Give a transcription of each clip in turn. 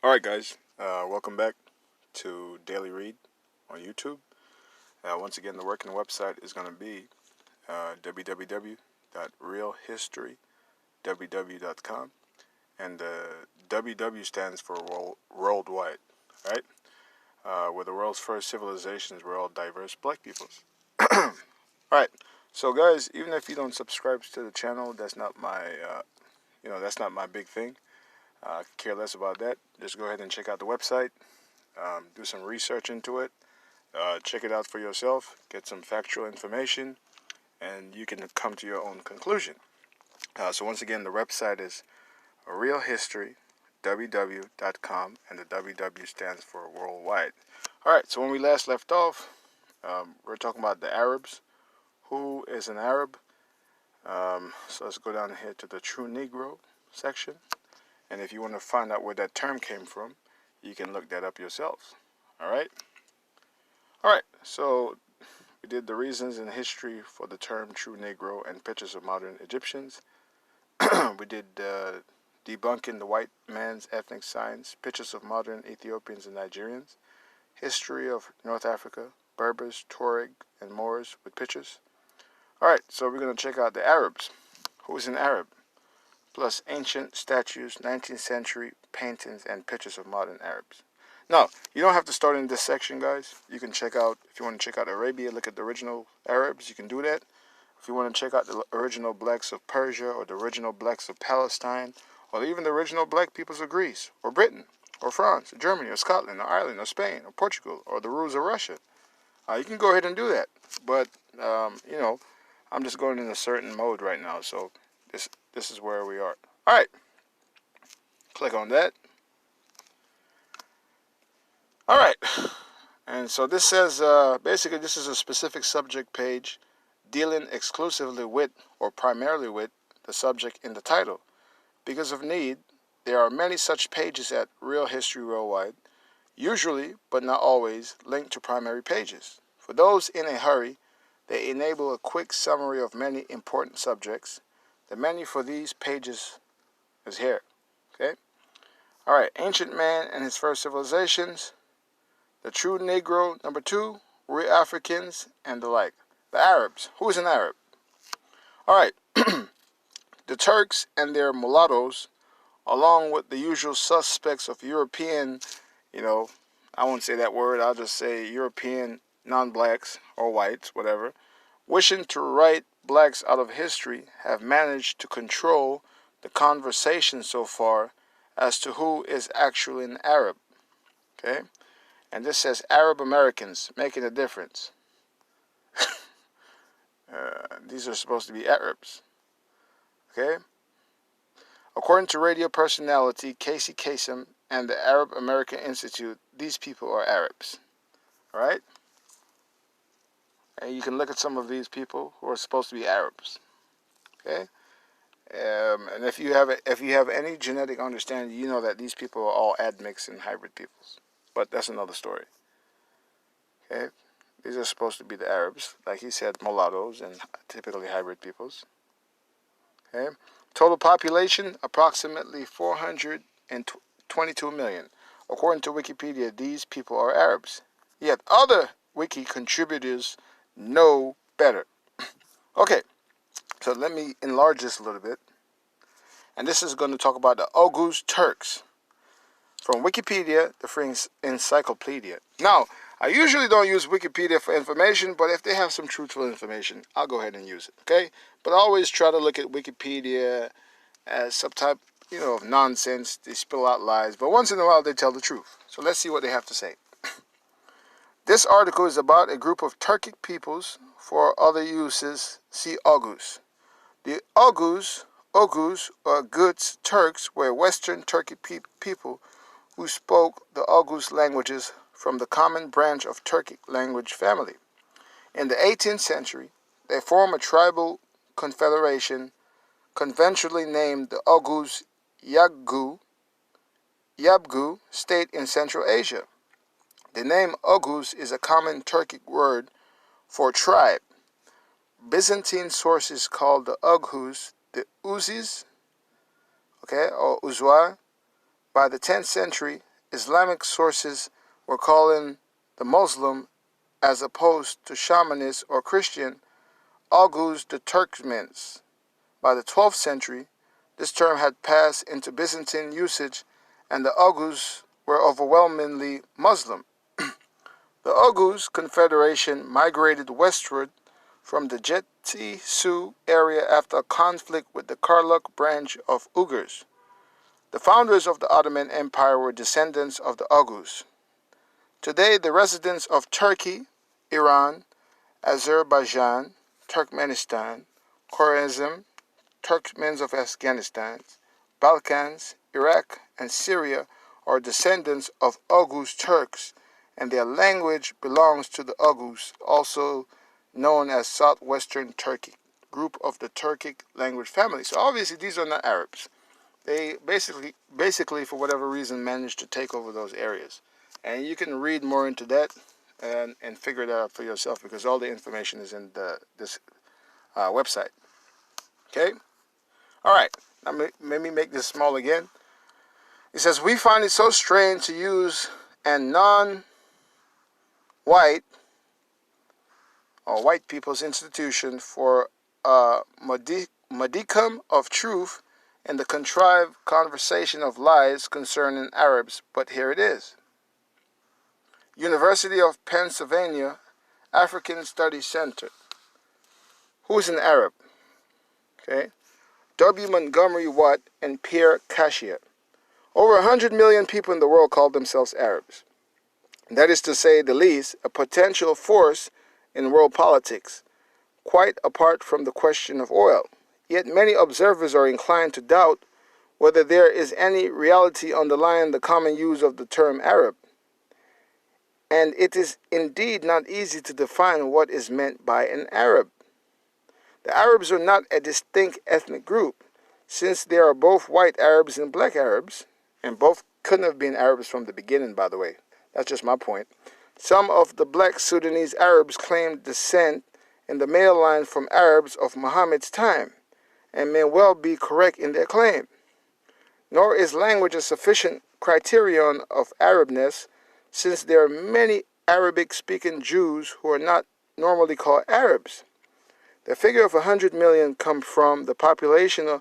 Alright guys, welcome back to Daily Read on YouTube. Once again, the working website is going to be www.realhistoryww.com, and WW stands for worldwide, right? We're the world's first civilizations, we're all diverse black peoples. Alright, so guys, even if you don't subscribe to the channel, that's not my, that's not my big thing. I care less about that. Just go ahead and check out the website. Do some research into it. Check it out for yourself. Get some factual information, and you can come to your own conclusion. So once again, the website is realhistoryww.com, and the WW stands for worldwide. All right. So when we last left off, we're talking about the Arabs. Who is an Arab? So let's go down here to the True Negro section. And if you want to find out where that term came from, you can look that up yourselves. Alright? Alright, so we did the reasons and history for the term True Negro and pictures of modern Egyptians. We did debunking the white man's ethnic science, pictures of modern Ethiopians and Nigerians, history of North Africa, Berbers, Tuareg, and Moors with pictures. Alright, so we're going to check out the Arabs. Who is an Arab? Plus ancient statues, 19th century paintings, and pictures of modern Arabs. Now, you don't have to start in this section, guys. You can check out, if you want to check out Arabia, look at the original Arabs, you can do that. If you want to check out the original blacks of Persia, or the original blacks of Palestine, or even the original black peoples of Greece, or Britain, or France, or Germany, or Scotland, or Ireland, or Spain, or Portugal, or the rulers of Russia, you can go ahead and do that. But, I'm just going in a certain mode right now, so this is where we are. All right. Click on that. All right. And so this says, basically, this is a specific subject page dealing exclusively with, or primarily with, the subject in the title. Because of need, there are many such pages at Real History Worldwide, usually, but not always, linked to primary pages. For those in a hurry, they enable a quick summary of many important subjects. The menu for these pages is here. Okay? All right. Ancient man and his first civilizations. The True Negro, number 2. Real Africans, and the like. The Arabs. Who is an Arab? All right. The Turks and their mulattoes, along with the usual suspects of European, I won't say that word. I'll just say European non-blacks or whites, whatever, wishing to write blacks out of history, have managed to control the conversation so far as to who is actually an Arab. Okay? And this says Arab Americans, making a difference. These are supposed to be Arabs. Okay? According to radio personality Casey Kasem and the Arab American Institute, these people are Arabs. Alright? And you can look at some of these people who are supposed to be Arabs. Okay? And if you have any genetic understanding, you know that these people are all admixed and hybrid peoples. But that's another story. Okay? These are supposed to be the Arabs. Like he said, mulattoes and typically hybrid peoples. Okay? Total population, approximately 422 million. According to Wikipedia, these people are Arabs. Yet other wiki contributors know better. Okay, so let me enlarge this a little bit. And this is going to talk about the Oghuz Turks. From Wikipedia, the free encyclopedia. Now, I usually don't use Wikipedia for information, but if they have some truthful information, I'll go ahead and use it, okay? But I always try to look at Wikipedia as some type, of nonsense. They spill out lies, but once in a while they tell the truth. So let's see what they have to say. This article is about a group of Turkic peoples. For other uses, see Oghuz. The Oghuz or Guts Turks were Western Turkic people who spoke the Oghuz languages from the common branch of Turkic language family. In the 18th century, they formed a tribal confederation conventionally named the Oghuz Yabgu state in Central Asia. The name Oghuz is a common Turkic word for tribe. Byzantine sources called the Oghuz the Uzis, or Uzwa. By the 10th century, Islamic sources were calling the Muslim, as opposed to shamanist or Christian, Oghuz the Turkmens. By the 12th century, this term had passed into Byzantine usage, and the Oghuz were overwhelmingly Muslim. The Oghuz Confederation migrated westward from the Jetti-Su area after a conflict with the Karluk branch of Uyghurs. The founders of the Ottoman Empire were descendants of the Oghuz. Today, the residents of Turkey, Iran, Azerbaijan, Turkmenistan, Khwarezm, Turkmens of Afghanistan, Balkans, Iraq, and Syria are descendants of Oghuz Turks, and their language belongs to the Oghuz, also known as Southwestern Turkic, group of the Turkic language family. So obviously these are not Arabs. They basically for whatever reason managed to take over those areas. And you can read more into that and figure it out for yourself, because all the information is in this website. Okay? All right. Now let me make this small again. It says, we find it so strange to use a non-white or white people's institution for a modicum of truth in the contrived conversation of lies concerning Arabs, but here it is. University of Pennsylvania African Studies Center. Who's an Arab? Okay. W. Montgomery Watt and Pierre Cashia. Over 100 million people in the world call themselves Arabs. That is to say the least, a potential force in world politics, quite apart from the question of oil. Yet many observers are inclined to doubt whether there is any reality underlying the common use of the term Arab. And it is indeed not easy to define what is meant by an Arab. The Arabs are not a distinct ethnic group, since there are both white Arabs and black Arabs, and both couldn't have been Arabs from the beginning, by the way. That's just my point. Some of the black Sudanese Arabs claim descent in the male line from Arabs of Muhammad's time, and may well be correct in their claim. Nor is language a sufficient criterion of Arabness, since there are many Arabic-speaking Jews who are not normally called Arabs. The figure of 100 million comes from the population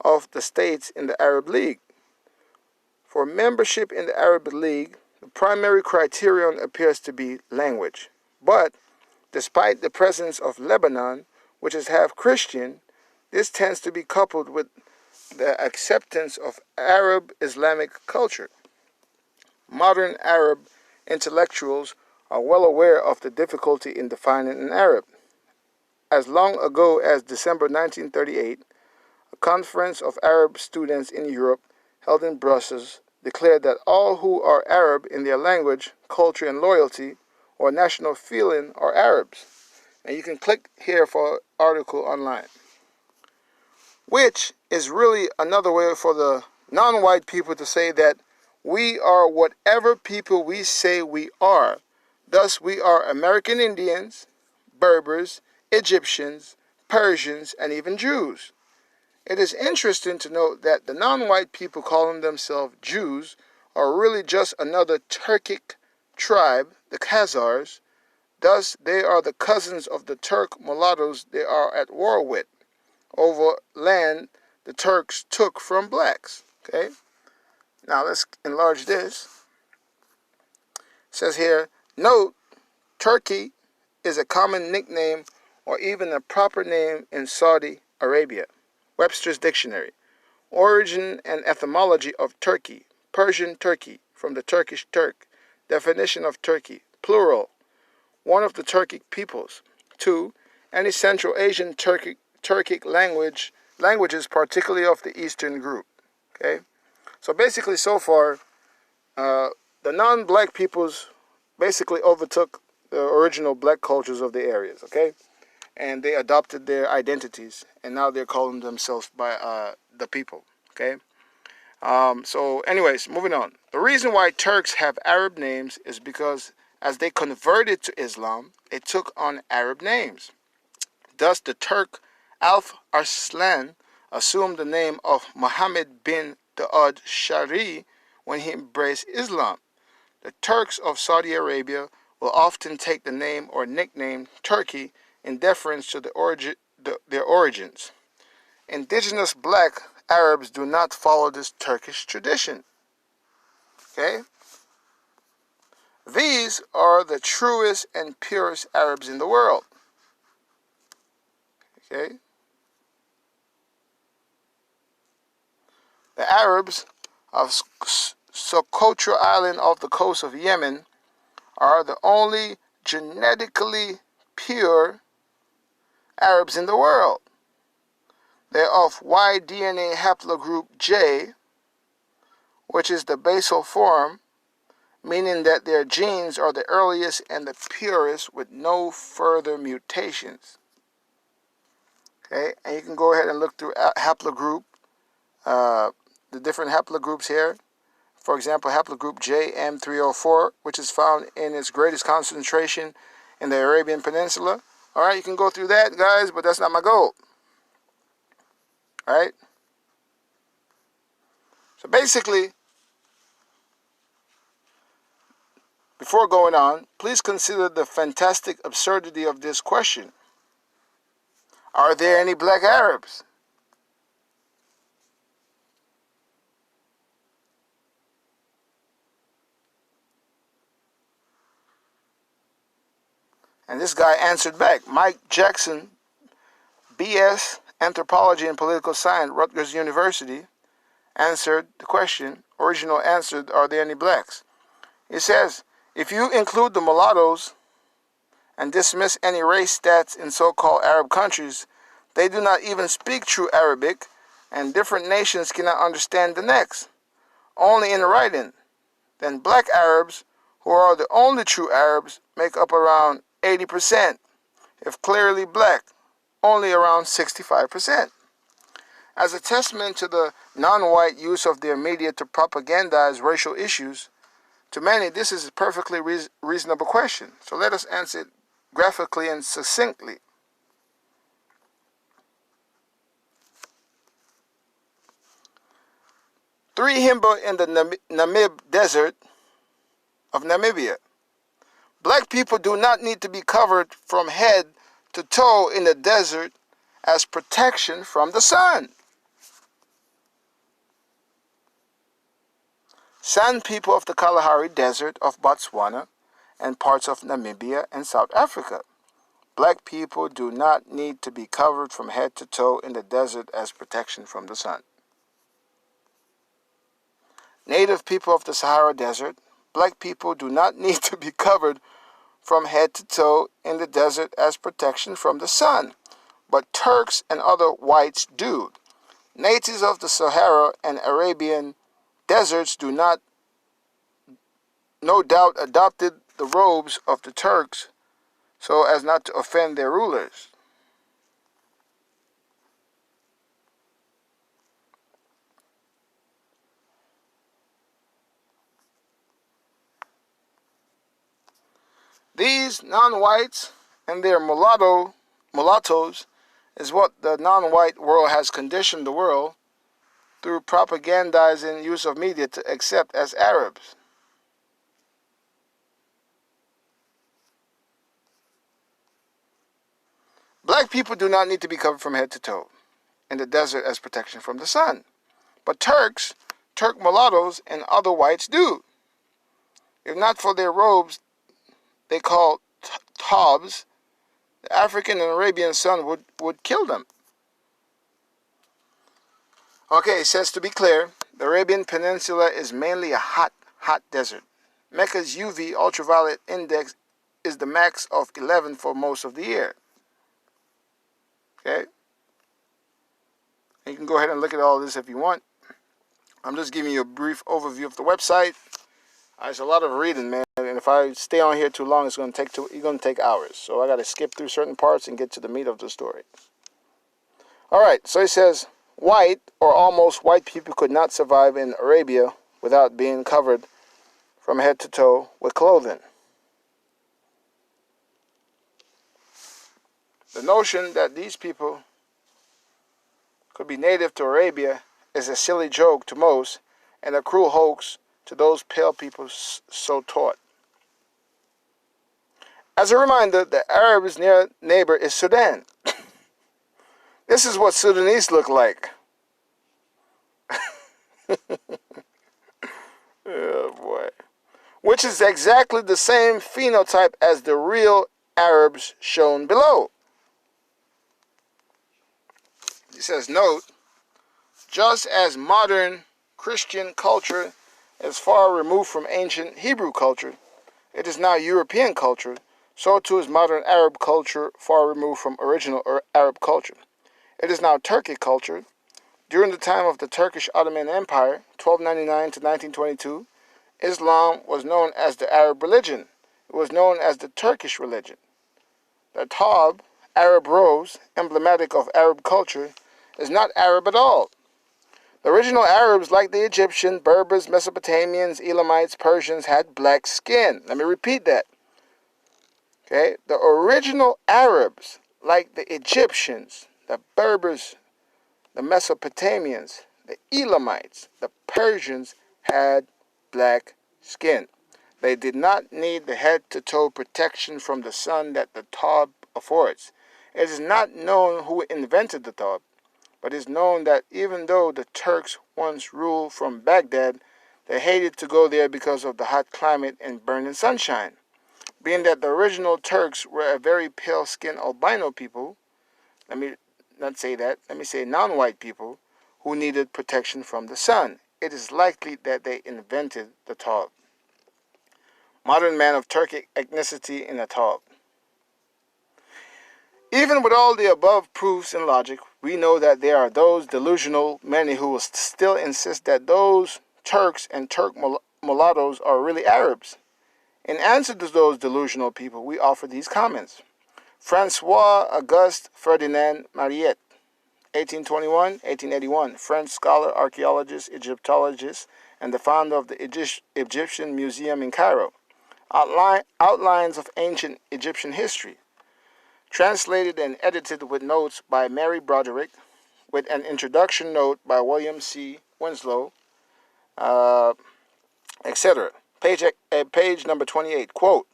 of the states in the Arab League. For membership in the Arab League, the primary criterion appears to be language. But, despite the presence of Lebanon, which is half Christian, this tends to be coupled with the acceptance of Arab Islamic culture. Modern Arab intellectuals are well aware of the difficulty in defining an Arab. As long ago as December 1938, a conference of Arab students in Europe, held in Brussels, declared that all who are Arab in their language, culture, and loyalty, or national feeling are Arabs. And you can click here for an article online. Which is really another way for the non-white people to say that we are whatever people we say we are. Thus, we are American Indians, Berbers, Egyptians, Persians, and even Jews. It is interesting to note that the non-white people calling themselves Jews are really just another Turkic tribe, the Khazars. Thus, they are the cousins of the Turk mulattoes they are at war with over land the Turks took from blacks. Okay? Now let's enlarge this. It says here, note, Turkey is a common nickname or even a proper name in Saudi Arabia. Webster's Dictionary. Origin and etymology of Turkey. Persian Turkey, from the Turkish Turk. Definition of Turkey. Plural. One of the Turkic peoples. 2. Any Central Asian Turkic languages, particularly of the Eastern group. Okay? So basically, so far, the non-black peoples basically overtook the original black cultures of the areas, okay? And they adopted their identities, and now they're calling themselves by the people, okay? So anyways, moving on. The reason why Turks have Arab names is because as they converted to Islam, it took on Arab names. Thus, the Turk Alp Arslan assumed the name of Muhammad bin Daud Shari, when he embraced Islam. The Turks of Saudi Arabia will often take the name or nickname Turkey in deference to their origins. Indigenous black Arabs do not follow this Turkish tradition. Okay? These are the truest and purest Arabs in the world. Okay? The Arabs of Socotra Island off the coast of Yemen are the only genetically pure Arabs in the world. They're of Y DNA haplogroup J, which is the basal form, meaning that their genes are the earliest and the purest with no further mutations. Okay, and you can go ahead and look through haplogroup, the different haplogroups here. For example, haplogroup JM304, which is found in its greatest concentration in the Arabian Peninsula. All right, you can go through that, guys, but that's not my goal. All right? So basically, before going on, please consider the fantastic absurdity of this question. Are there any black Arabs? And this guy answered back. Mike Jackson, B.S. Anthropology and Political Science, Rutgers University, answered the question. Original answer, are there any blacks? He says, if you include the mulattoes and dismiss any race stats in so-called Arab countries, they do not even speak true Arabic, and different nations cannot understand the next, only in writing. Then black Arabs, who are the only true Arabs, make up around 80%, if clearly black, only around 65%. As a testament to the non-white use of their media to propagandize racial issues, to many this is a perfectly reasonable question. So let us answer it graphically and succinctly. Three Himba in the Namib Desert of Namibia. Black people do not need to be covered from head to toe in the desert as protection from the sun. San people of the Kalahari Desert of Botswana and parts of Namibia and South Africa. Black people do not need to be covered from head to toe in the desert as protection from the sun. Native people of the Sahara Desert. Black people do not need to be covered from head to toe in the desert as protection from the sun, but Turks and other whites do. Natives of the Sahara and Arabian deserts do not, no doubt, adopted the robes of the Turks so as not to offend their rulers. These non-whites and their mulattoes is what the non-white world has conditioned the world through propagandizing use of media to accept as Arabs. Black people do not need to be covered from head to toe in the desert as protection from the sun, but Turks, Turk mulattoes, and other whites do. If not for their robes they call tobs, the African and Arabian sun would kill them. Okay, it says to be clear, the Arabian Peninsula is mainly a hot desert. Mecca's UV ultraviolet index is the max of 11 for most of the year. Okay? And you can go ahead and look at all this if you want. I'm just giving you a brief overview of the website. There's a lot of reading, man, and if I stay on here too long, it's going to take hours. So I got to skip through certain parts and get to the meat of the story. All right, so it says, white or almost white people could not survive in Arabia without being covered from head to toe with clothing. The notion that these people could be native to Arabia is a silly joke to most and a cruel hoax to those pale people so taught. As a reminder, the Arabs' near neighbor is Sudan. This is what Sudanese look like. Oh boy. Which is exactly the same phenotype as the real Arabs shown below. He says, note, just as modern Christian culture is far removed from ancient Hebrew culture, it is now European culture, so too is modern Arab culture far removed from original Arab culture. It is now Turkic culture. During the time of the Turkish Ottoman Empire, 1299 to 1922, Islam was known as the Arab religion. It was known as the Turkish religion. The Taub, Arab rose, emblematic of Arab culture, is not Arab at all. The original Arabs, like the Egyptian, Berbers, Mesopotamians, Elamites, Persians, had black skin. Let me repeat that. Okay? The original Arabs, like the Egyptians, the Berbers, the Mesopotamians, the Elamites, the Persians, had black skin. They did not need the head-to-toe protection from the sun that the Taub affords. It is not known who invented the Taub, but it is known that even though the Turks once ruled from Baghdad, they hated to go there because of the hot climate and burning sunshine. Being that the original Turks were a very pale-skinned albino people, let me not say that, let me say non-white people, who needed protection from the sun, it is likely that they invented the Taub. Modern man of Turkic ethnicity in a Taub. Even with all the above proofs and logic, we know that there are those delusional many who will still insist that those Turks and Turk mulattoes are really Arabs. In answer to those delusional people, we offer these comments. Francois Auguste Ferdinand Mariette, 1821-1881, French scholar, archaeologist, Egyptologist, and the founder of the Egyptian Museum in Cairo. Outlines of Ancient Egyptian History. Translated and edited with notes by Mary Broderick, with an introduction note by William C. Winslow, etc. Page number 28, quote,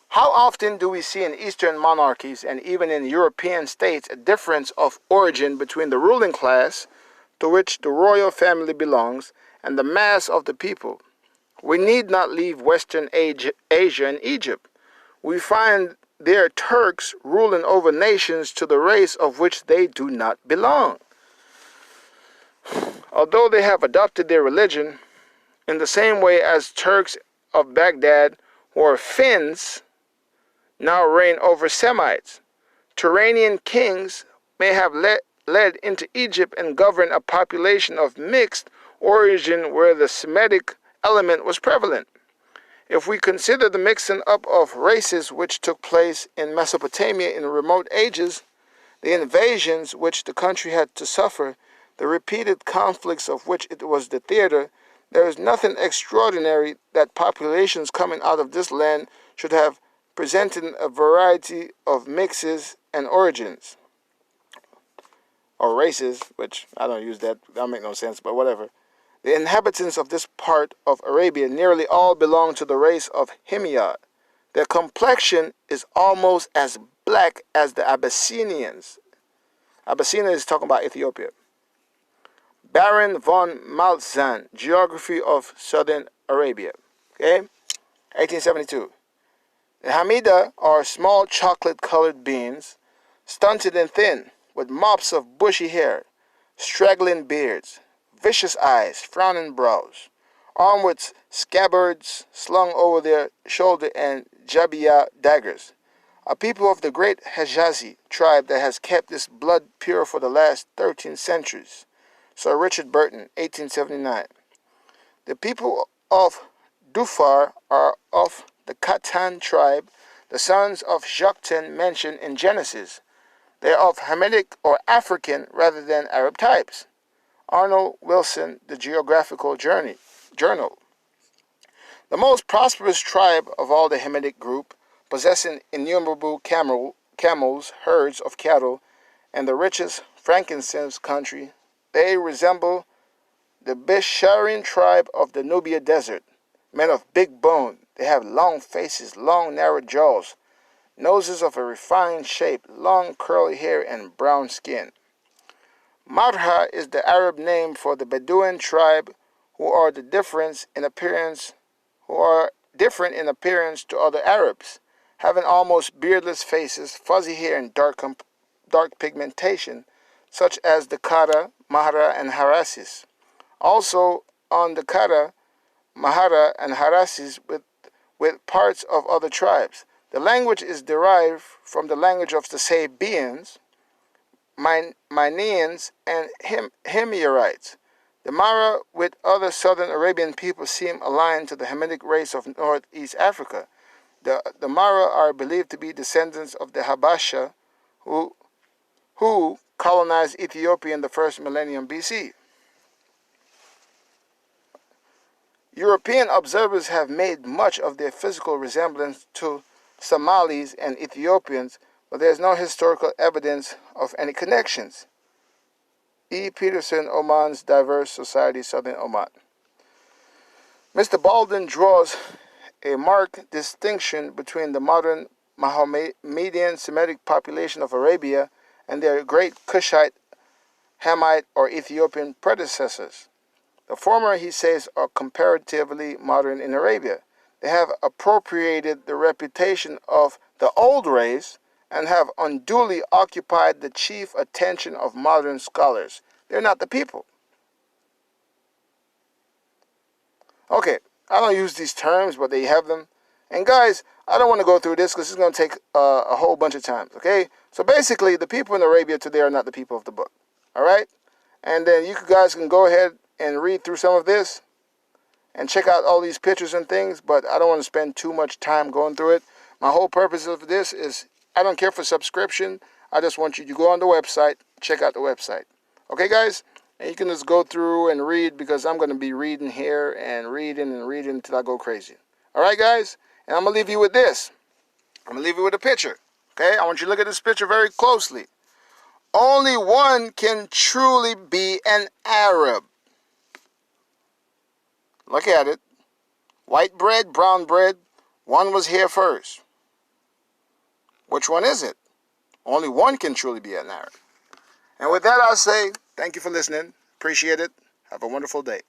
how often do we see in Eastern monarchies and even in European states a difference of origin between the ruling class, to which the royal family belongs, and the mass of the people? We need not leave Western Asia and Egypt. We find there Turks ruling over nations to the race of which they do not belong. Although they have adopted their religion in the same way as Turks of Baghdad, who are Finns, now reign over Semites. Turanian kings may have led into Egypt and governed a population of mixed origin where the Semitic element was prevalent. If we consider the mixing up of races which took place in Mesopotamia in remote ages, the invasions which the country had to suffer, the repeated conflicts of which it was the theater, there is nothing extraordinary that populations coming out of this land should have presented a variety of mixes and origins. Or races, which I don't use that, that'll make no sense, but whatever. The inhabitants of this part of Arabia nearly all belong to the race of Himyar. Their complexion is almost as black as the Abyssinians. Abyssinia is talking about Ethiopia. Baron von Maltzahn, Geography of Southern Arabia. Okay? 1872. The Hamida are small chocolate-colored beings, stunted and thin, with mops of bushy hair, straggling beards, vicious eyes, frowning brows, armed with scabbards slung over their shoulder and jabia daggers. A people of the great Hijazi tribe that has kept its blood pure for the last 13 centuries. Sir Richard Burton, 1879. The people of Dhofar are of the Khatan tribe, the sons of Joktan mentioned in Genesis. They are of Hamitic or African rather than Arab types. Arnold Wilson, The Geographical Journal. The most prosperous tribe of all the Hamitic group, possessing innumerable camels, herds of cattle, and the richest frankincense country, they resemble the Bisharin tribe of the Nubia Desert, men of big bone. They have long faces, long narrow jaws, noses of a refined shape, long curly hair, and brown skin. Marha is the Arab name for the Bedouin tribe who are different in appearance to other Arabs, having almost beardless faces, fuzzy hair, and dark pigmentation, such as the Kara, Mahara, and Harasis. Also on the Kara, Mahara, and Harasis with parts of other tribes. The language is derived from the language of the Sabians, Mineans, and Himyarites. The Mara with other southern Arabian people seem aligned to the Hamitic race of northeast Africa. The Mara are believed to be descendants of the Habasha who colonized Ethiopia in the first millennium BC. European observers have made much of their physical resemblance to Somalis and Ethiopians, but there is no historical evidence of any connections. E. Peterson, Oman's Diverse Society, Southern Oman. Mr. Baldwin draws a marked distinction between the modern Mohammedan Semitic population of Arabia and their great Cushite, Hamite, or Ethiopian predecessors. The former, he says, are comparatively modern in Arabia. They have appropriated the reputation of the old race and have unduly occupied the chief attention of modern scholars. They're not the people. Okay, I don't use these terms, but they have them. And guys, I don't want to go through this because it's going to take a whole bunch of time, okay? So basically, the people in Arabia today are not the people of the book, all right? And then you guys can go ahead and read through some of this and check out all these pictures and things, but I don't want to spend too much time going through it. My whole purpose of this is I don't care for subscription. I just want you to go on the website, check out the website. Okay, guys? And you can just go through and read because I'm going to be reading here and reading until I go crazy. All right, guys? And I'm going to leave you with this. I'm going to leave you with a picture. Okay? I want you to look at this picture very closely. Only one can truly be an Arab. Look at it. White bread, brown bread. One was here first. Which one is it? Only one can truly be an Arab. And with that, I'll say thank you for listening. Appreciate it. Have a wonderful day.